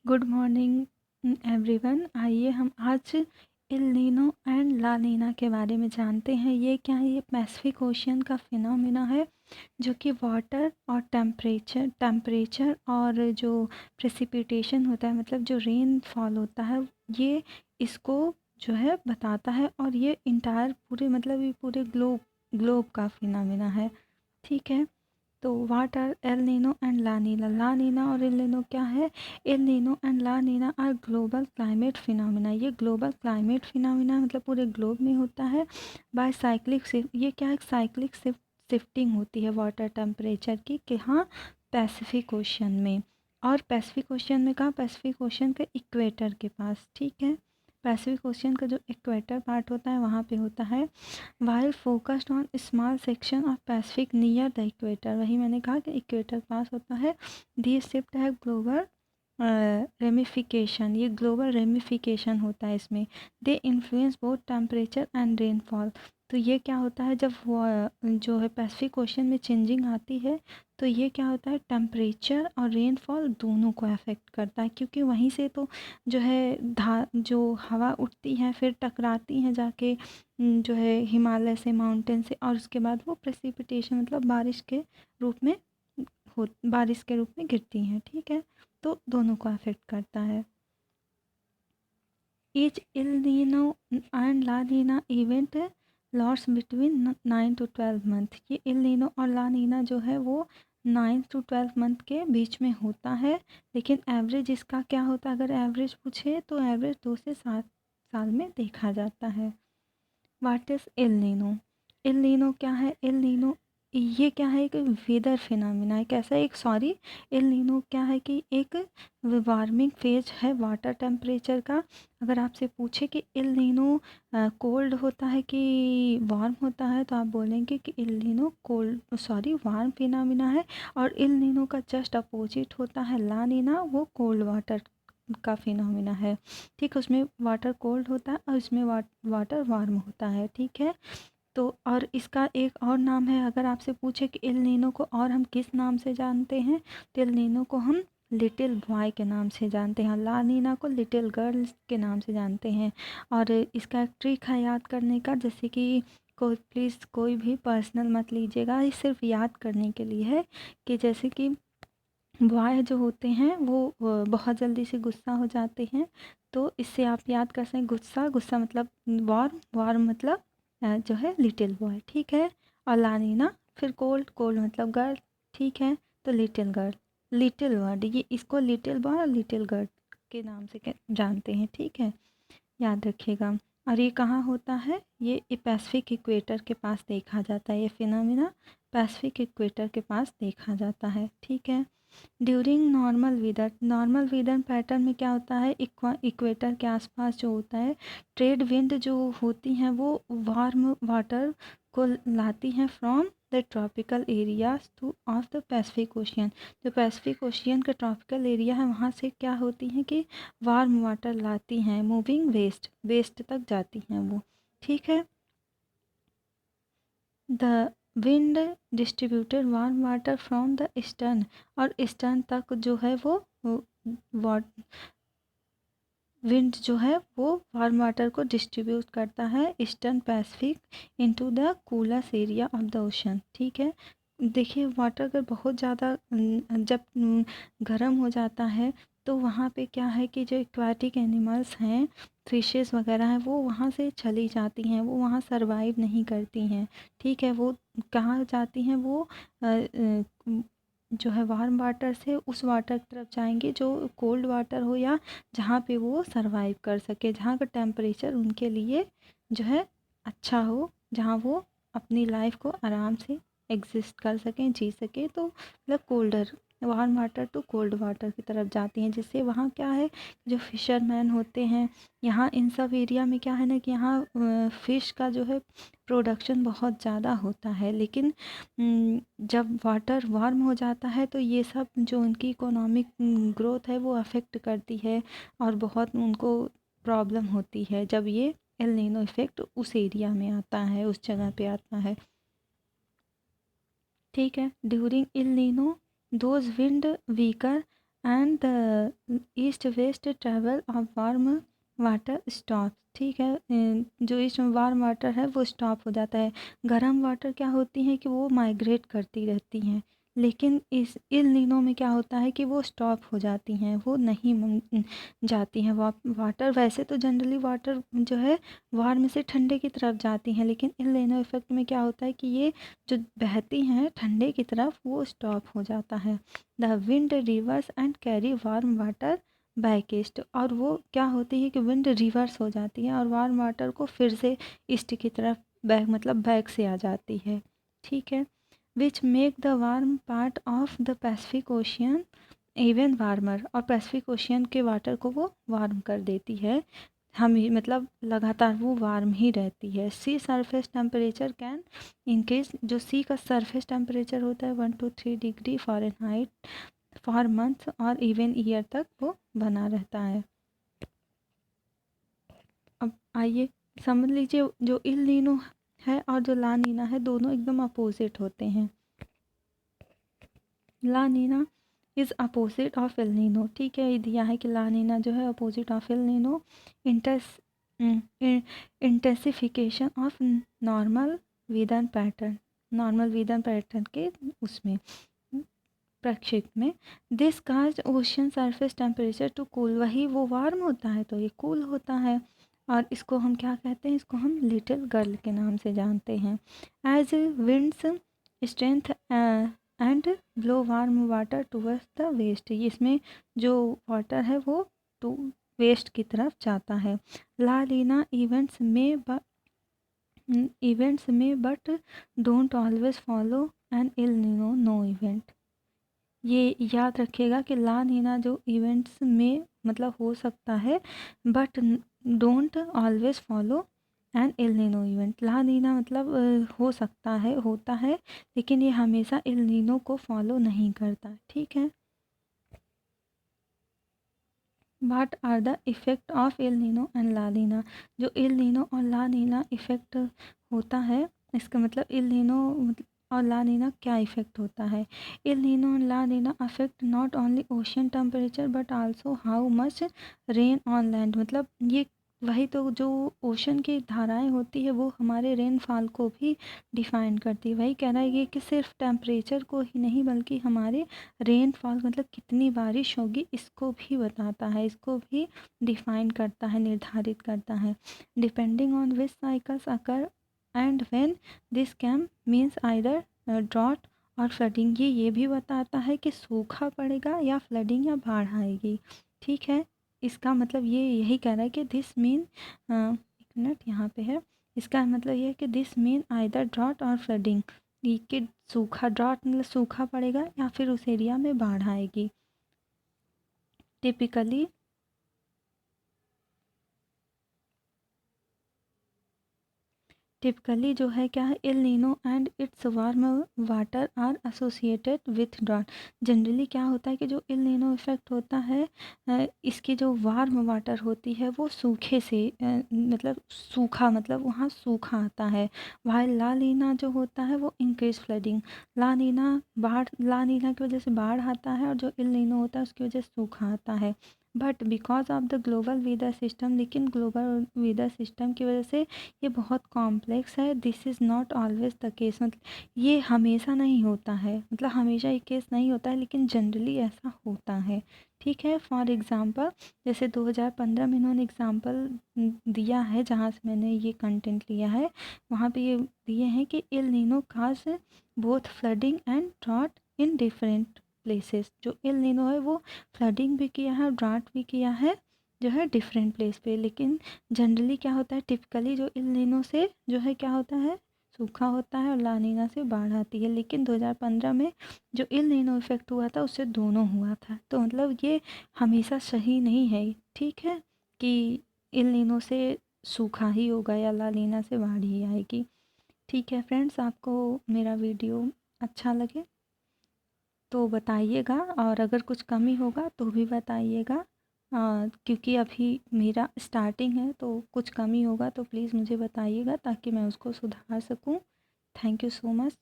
Good morning everyone. आइए हम आज इल नीनो एंड ला नीना के बारे में जानते हैं। ये क्या है? ये पैसिफिक ओशियन का फिनोमिना है जो कि वाटर और टेम्परेचर और जो प्रेसिपिटेशन होता है, मतलब जो रेन फॉल होता है, ये इसको जो है बताता है। और ये इंटायर पूरे मतलब ये पूरे ग्लोब का फिनोमिना है। ठीक है, तो what are El Nino and La Nina. La Nina और एल नीनो क्या है? El Nino and La Nina are global climate phenomena. ये ग्लोबल क्लाइमेट फिनोमिना मतलब पूरे ग्लोब में होता है। बाय साइक्लिक ये क्या है? साइक्लिक शिफ्टिंग होती है वाटर टेम्परेचर की कि हाँ, पैसिफिक ओशन में। और पैसिफिक ओशन में कहाँ? पैसिफिक ओशन के इक्वेटर के पास। ठीक है, पैसिफिक ओशन का जो इक्वेटर पार्ट होता है वहाँ पे होता है। While focused on small section of Pacific near the equator. वही मैंने कहा कि इक्वेटर पास होता है। दी शिफ्ट है ग्लोबल रेमिफिकेशन। ये ग्लोबल रेमिफिकेशन होता है इसमें। They influence both temperature and rainfall. तो ये क्या होता है? जब वो जो है पैसिफिक ओशन में चेंजिंग आती है तो ये क्या होता है? टेम्परेचर और रेनफॉल दोनों को अफेक्ट करता है, क्योंकि वहीं से तो जो है जो हवा उठती है फिर टकराती हैं जाके जो है हिमालय से, माउंटेन से, और उसके बाद वो प्रेसिपिटेशन मतलब बारिश के रूप में गिरती हैं। ठीक है, तो दोनों को अफेक्ट करता है। Each El Nino and La Nina event lasts between 9 to 12 month. ये इल नीनो और ला नीना जो है वो 9 to 12 मंथ के बीच में होता है। लेकिन एवरेज इसका क्या होता है? अगर एवरेज पूछे तो एवरेज 2 से 7 साल में देखा जाता है। What is El Nino? L Nino क्या है? एल नीनो ये क्या है? एक वेदर फिनोमिना है। कैसा? एल नीनो क्या है कि एक वार्मिंग फेज है वाटर टेम्परेचर का। अगर आपसे पूछे कि एल नीनो कोल्ड होता है कि वार्म होता है, तो आप बोलेंगे कि एल नीनो वार्म फिनोमिना है। और एल नीनो का जस्ट अपोजिट होता है ला नीना, वो कोल्ड वाटर का फिनोमिना है। ठीक है, उसमें वाटर कोल्ड होता है और इसमें वाटर वार्म होता है। ठीक है, तो और इसका एक और नाम है। अगर आपसे पूछे कि एल नीनो को और हम किस नाम से जानते हैं, तो एल नीनो को हम लिटिल बॉय के नाम से जानते हैं, ला नीना को लिटिल गर्ल्स के नाम से जानते हैं। और इसका एक ट्रिक है याद करने का, जैसे कि कोई भी पर्सनल मत लीजिएगा, ये सिर्फ याद करने के लिए है। कि जैसे कि बॉय जो होते हैं वो बहुत जल्दी से गुस्सा हो जाते हैं। तो इससे आप याद कर सकते हैं, गुस्सा गुस्सा मतलब वार्म, वार्म मतलब जो है लिटिल बॉय। ठीक है, और लानीना फिर कोल्ड, कोल्ड मतलब गर्ल। ठीक है, तो लिटिल गर्ल, लिटिल वर्ड, ये इसको लिटिल बॉय और लिटिल गर्ल के नाम से जानते हैं। ठीक है, याद रखिएगा। और ये कहाँ होता है? ये पैसिफिक इक्वेटर के पास देखा जाता है। ये फिनोमिना पैसिफिक इक्वेटर के पास देखा जाता है। ठीक है, ड्यूरिंग नॉर्मल वेदर पैटर्न में क्या होता है? इक्वेटर के आसपास जो होता है, ट्रेड विंड जो होती हैं वो वार्म वाटर को लाती हैं from the tropical areas two of the Pacific ocean. जो पैसिफिक ओशियन का ट्रॉपिकल एरिया है वहाँ से क्या होती हैं कि वार्म वाटर लाती हैं, मूविंग वेस्ट तक जाती हैं वो। ठीक है, the wind distributed warm water from the eastern, और ईस्टर्न तक जो है वो विंड जो है वो वार्म वाटर को डिस्ट्रीब्यूट करता है eastern Pacific into the cooler area of the ocean. ठीक है, देखिए वाटर अगर बहुत ज़्यादा जब गर्म हो जाता है तो वहाँ पे क्या है कि जो एक्वाटिक एनिमल्स हैं, फिशेस वगैरह हैं, वो वहाँ से चली जाती हैं, वो वहाँ सरवाइव नहीं करती हैं। ठीक है, वो कहाँ जाती हैं? वो जो है वार्म वाटर से उस वाटर की तरफ जाएंगे जो कोल्ड वाटर हो, या जहाँ पे वो सरवाइव कर सके, जहाँ का टेम्परेचर उनके लिए जो है अच्छा हो, जहाँ वो अपनी लाइफ को आराम से एग्जिस्ट कर सकें, जी सकें। तो मतलब colder warm water to cold water की तरफ जाती हैं, जिससे वहाँ क्या है, जो फिशरमैन होते हैं, यहाँ इन सब एरिया में क्या है ना कि यहाँ फ़िश का जो है प्रोडक्शन बहुत ज़्यादा होता है। लेकिन जब वाटर वार्म हो जाता है तो ये सब जो उनकी इकोनॉमिक ग्रोथ है वो अफेक्ट करती है, और बहुत उनको प्रॉब्लम होती है जब ये एल नीनो इफ़ेक्ट उस एरिया में आता है, उस जगह पे आता है। ठीक है, during El Nino those wind weaker and the east west travel of warm water stop. ठीक है, जो ईस्ट वार्म वाटर है वो स्टॉप हो जाता है। गर्म वाटर क्या होती हैं कि वो माइग्रेट करती रहती हैं, लेकिन इस इल नीनो में क्या होता है कि वो स्टॉप हो जाती हैं, वो नहीं जाती हैं। वाटर वैसे तो जनरली वाटर जो है वार्म से ठंडे की तरफ जाती हैं, लेकिन इल नीनो इफेक्ट में क्या होता है कि ये जो बहती हैं ठंडे की तरफ वो स्टॉप हो जाता है। The wind reverse and carry warm water back east, और वो क्या होती है कि विंड रिवर्स हो जाती है और वार्म वाटर को फिर से ईस्ट की तरफ बैक मतलब बैक से आ जाती है। ठीक है, which make the warm part of the Pacific ocean even warmer, और पैसिफिक ओशियन के वाटर को वो वार्म कर देती है, हम मतलब लगातार वो वार्म ही रहती है। सी सरफेस टेम्परेचर कैन इंक्रीज, जो सी का सरफेस टेम्परेचर होता है 1 to 3 degree Fahrenheit for month और इवन ईयर तक वो बना रहता है। अब आइए समझ लीजिए, जो इल नीनो है और जो ला नीना है दोनों एकदम अपोजिट होते हैं। La Nina is opposite of El Nino. ठीक है, ये दिया है कि ला नीना जो है opposite of El Nino. Intensification of normal weather pattern, normal weather pattern के उसमें प्रक्षेप में। This cause ocean surface temperature to cool, वही वो वार्म होता है तो ये कूल होता है, और इसको हम क्या कहते हैं, इसको हम लिटिल गर्ल के नाम से जानते हैं। As winds strength and blow warm water towards the west, इसमें जो वाटर है वो टू वेस्ट की तरफ जाता है। ला लीना इवेंट्स में but don't always follow an El Nino no event. ये याद रखिएगा कि ला नीना जो इवेंट्स में मतलब हो सकता है, but don't always follow an El Nino event. La Nina मतलब हो सकता है, होता है, लेकिन ये हमेशा इल नीनो को फॉलो नहीं करता। ठीक है, what are the effect of El Nino and La Nina. जो इल नीनो और ला नीना इफ़ेक्ट होता है, इसका मतलब इल नीनो और ला नीना क्या इफ़ेक्ट होता है। El Nino and La Nina affect not only ocean temperature but also how much rain on land, मतलब ये वही तो जो ओशन की धाराएं होती है वो हमारे रेनफॉल को भी डिफाइन करती है। वही कह रहा है ये कि सिर्फ टेम्परेचर को ही नहीं बल्कि हमारे रेनफॉल मतलब कितनी बारिश होगी इसको भी बताता है, इसको भी डिफाइन करता है, निर्धारित करता है। Depending on which cycles occur and when this came means either drought और फ्लडिंग, ये भी बताता है कि सूखा पड़ेगा या फ्लडिंग या बाढ़ आएगी। ठीक है, इसका मतलब ये यही कह रहा है कि दिस मीन एक मिनट यहाँ पे है, इसका मतलब ये है कि दिस मीन आइदर ड्रॉट और फ्लडिंग, कि सूखा, ड्रॉट मतलब सूखा पड़ेगा या फिर उस एरिया में बाढ़ आएगी। टिपिकली टिपिकली जो है क्या है, El Nino and it's warm water are associated with drought. Generally क्या होता है कि जो इल नीनो इफेक्ट होता है, इसकी जो वार्म वाटर होती है वो सूखे से मतलब सूखा, मतलब वहाँ सूखा आता है। वाइल ला नीना जो होता है वो इंक्रीज फ्लडिंग, ला नीना बाढ़, ला नीना की वजह से बाढ़ आता है और जो इल नीनो होता है उसकी वजह से सूखा आता है। But because of the global weather system, लेकिन ग्लोबल वेदर सिस्टम की वजह से ये बहुत कॉम्प्लेक्स है। This is not always the case, मतलब ये हमेशा नहीं होता है, मतलब हमेशा ये केस नहीं होता है, लेकिन जनरली ऐसा होता है। ठीक है, फॉर एग्ज़ाम्पल जैसे 2015 में इन्होंने एग्ज़ाम्पल दिया है जहाँ से मैंने ये कंटेंट लिया है, वहाँ पे ये दिए हैं कि El Nino cause both flooding and drought in different places. जो इल नीनो है वो फ्लडिंग भी किया है और ड्राट भी किया है जो है डिफरेंट प्लेस पे, लेकिन जनरली क्या होता है, टिपिकली जो इल नीनो से जो है क्या होता है, सूखा होता है और ला नीना से बाढ़ आती है। लेकिन 2015 में जो इल नीनो इफेक्ट हुआ था उससे दोनों हुआ था, तो मतलब ये हमेशा सही नहीं है। ठीक है, कि इल नीनो से सूखा ही होगा या ला नीना से बाढ़ ही आएगी। ठीक है फ्रेंड्स, आपको मेरा वीडियो अच्छा लगे तो बताइएगा, और अगर कुछ कमी होगा तो भी बताइएगा, क्योंकि अभी मेरा स्टार्टिंग है तो कुछ कमी होगा तो प्लीज़ मुझे बताइएगा ताकि मैं उसको सुधार सकूं। Thank you so much.